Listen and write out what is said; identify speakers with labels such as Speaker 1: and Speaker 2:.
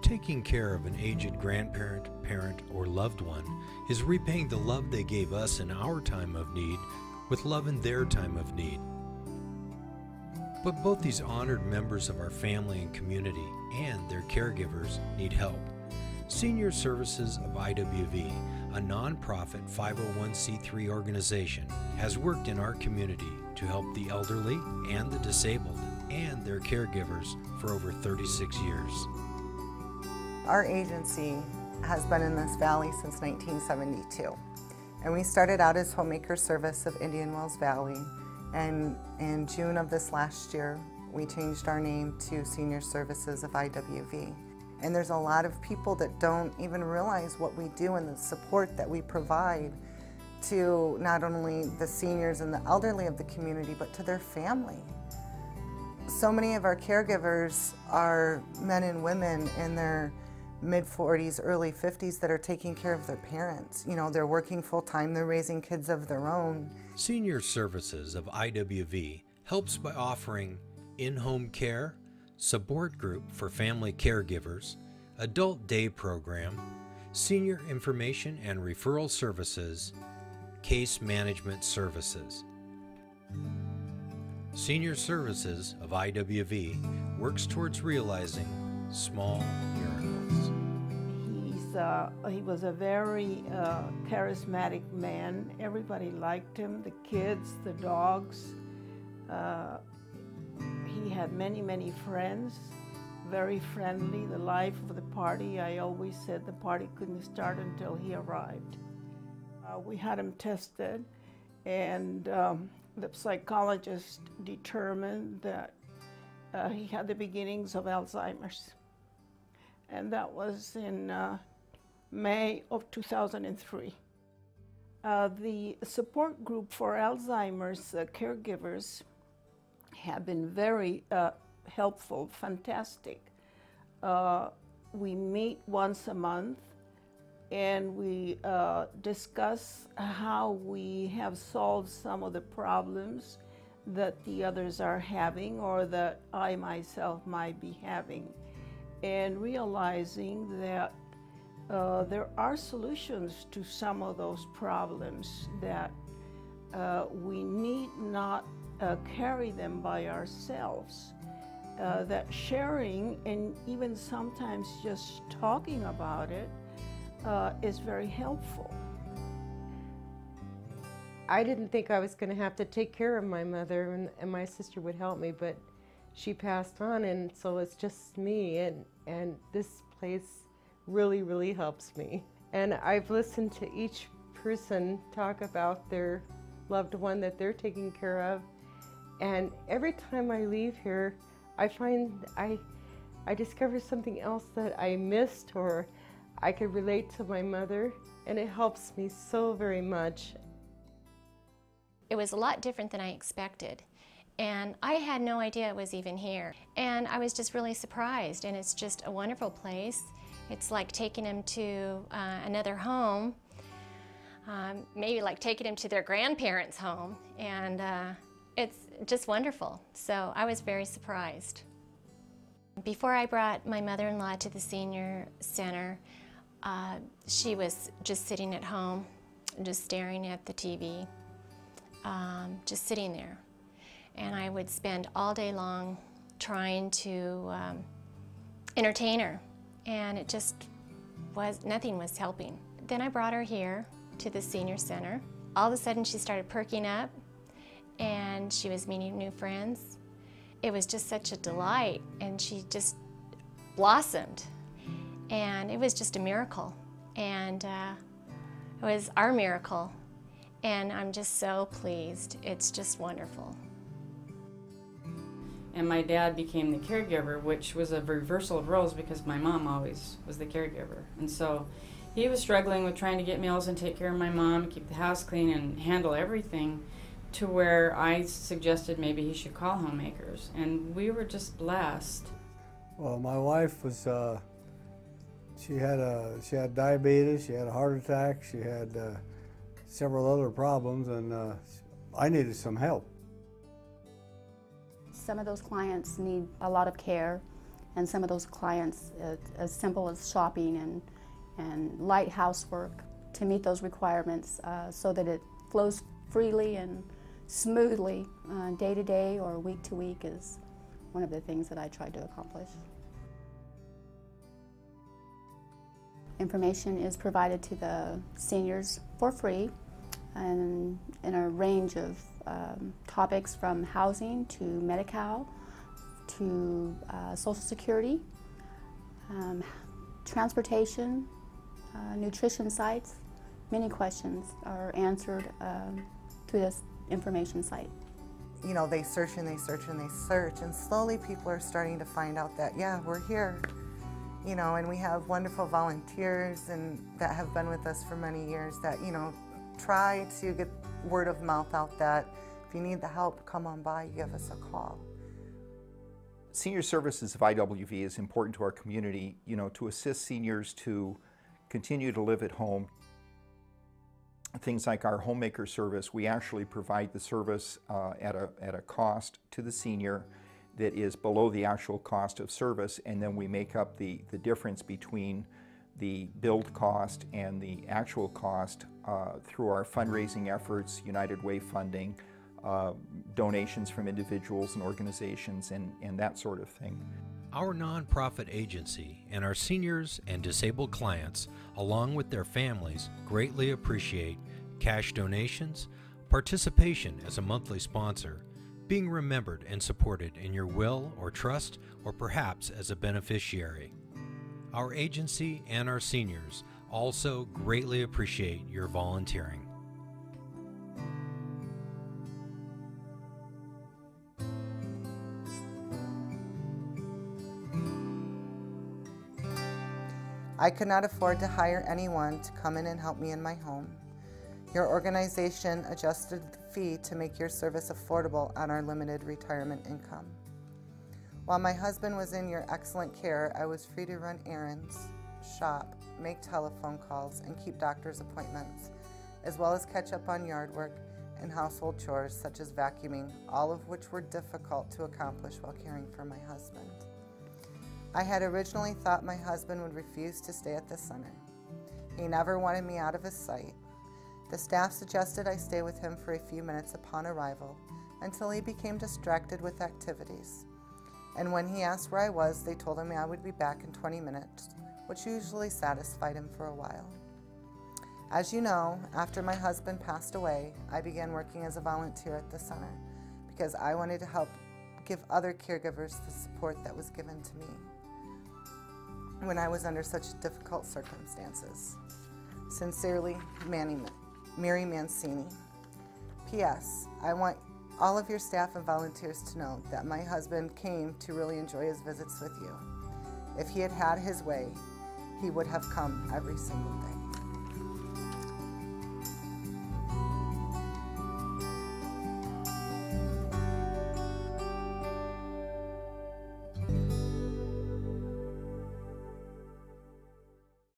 Speaker 1: Taking care of an aged grandparent, parent, or loved one is repaying the love they gave us in our time of need with love in their time of need. But both these honored members of our family and community and their caregivers need help. Senior Services of IWV, a nonprofit 501c3 organization, has worked in our community to help the elderly and the disabled and their caregivers for over 36 years.
Speaker 2: Our agency has been in this valley since 1972, and we started out as Homemaker Service of Indian Wells Valley, and in June of this last year we changed our name to Senior Services of IWV. And there's a lot of people that don't even realize what we do and the support that we provide to not only the seniors and the elderly of the community, but to their family. So many of our caregivers are men and women in their mid-40s, early 50s that are taking care of their parents. You know, they're working full-time, they're raising kids of their own.
Speaker 1: Senior Services of IWV helps by offering in-home care, support group for family caregivers, adult day program, senior information and referral services, case management services. Senior Services of IWV works towards realizing small miracles.
Speaker 3: He was a very charismatic man. Everybody liked him, the kids, the dogs. He had many, many friends, very friendly, the life of the party. I always said the party couldn't start until he arrived. We had him tested, and the psychologist determined that he had the beginnings of Alzheimer's. And that was in May of 2003. The support group for Alzheimer's caregivers have been very helpful, fantastic. We meet once a month and we discuss how we have solved some of the problems that the others are having or that I myself might be having, and realizing that there are solutions to some of those problems, that we need not carry them by ourselves, that sharing and even sometimes just talking about it is very helpful.
Speaker 4: I didn't think I was going to have to take care of my mother and my sister would help me, but she passed on, and so it's just me, and this place really, really helps me. And I've listened to each person talk about their loved one that they're taking care of, and every time I leave here, I find I discover something else that I missed or I could relate to my mother, and it helps me so very much.
Speaker 5: It was a lot different than I expected, and I had no idea it was even here. And I was just really surprised, and it's just a wonderful place. It's like taking them to another home, maybe like taking them to their grandparents' home, and it's just wonderful. So I was very surprised. Before I brought my mother-in-law to the senior center, she was just sitting at home, just staring at the TV, just sitting there. And I would spend all day long trying to entertain her, and it just nothing was helping. Then I brought her here to the senior center. All of a sudden she started perking up, and she was meeting new friends. It was just such a delight, and she just blossomed. And it was just a miracle, and it was our miracle, and I'm just so pleased. It's just wonderful.
Speaker 6: And my dad became the caregiver, which was a reversal of roles because my mom always was the caregiver. And so he was struggling with trying to get meals and take care of my mom, keep the house clean and handle everything, to where I suggested maybe he should call homemakers. And we were just blessed.
Speaker 7: Well, my wife was, she had diabetes, she had a heart attack, she had several other problems, and I needed some help.
Speaker 8: Some of those clients need a lot of care, And some of those clients, as simple as shopping and light housework to meet those requirements so that it flows freely and smoothly day to day or week to week is one of the things that I tried to accomplish. Information is provided to the seniors for free and in a range of topics from housing to Medi-Cal to Social Security, transportation, nutrition sites. Many questions are answered through this information site.
Speaker 2: You know, they search and they search and they search, and slowly people are starting to find out that, yeah, we're here. You know, and we have wonderful volunteers and that have been with us for many years that, you know, try to get word of mouth out that if you need the help, come on by, give us a call.
Speaker 9: Senior Services of IWV is important to our community, you know, to assist seniors to continue to live at home. Things like our homemaker service, we actually provide the service at a cost to the senior that is below the actual cost of service, and then we make up the difference between the billed cost and the actual cost through our fundraising efforts, United Way funding, donations from individuals and organizations, and that sort of thing.
Speaker 1: Our nonprofit agency and our seniors and disabled clients, along with their families, greatly appreciate cash donations, participation as a monthly sponsor, being remembered and supported in your will or trust, or perhaps as a beneficiary. Our agency and our seniors also greatly appreciate your volunteering.
Speaker 2: I could not afford to hire anyone to come in and help me in my home. Your organization adjusted the fee to make your service affordable on our limited retirement income. While my husband was in your excellent care, I was free to run errands, shop, make telephone calls, and keep doctor's appointments, as well as catch up on yard work and household chores such as vacuuming, all of which were difficult to accomplish while caring for my husband. I had originally thought my husband would refuse to stay at the center. He never wanted me out of his sight. The staff suggested I stay with him for a few minutes upon arrival until he became distracted with activities. And when he asked where I was, they told him I would be back in 20 minutes, which usually satisfied him for a while. As you know, after my husband passed away, I began working as a volunteer at the center because I wanted to help give other caregivers the support that was given to me when I was under such difficult circumstances. Sincerely, Mary Mancini. P.S. I want all of your staff and volunteers to know that my husband came to really enjoy his visits with you. If he had had his way, he would have come every single day.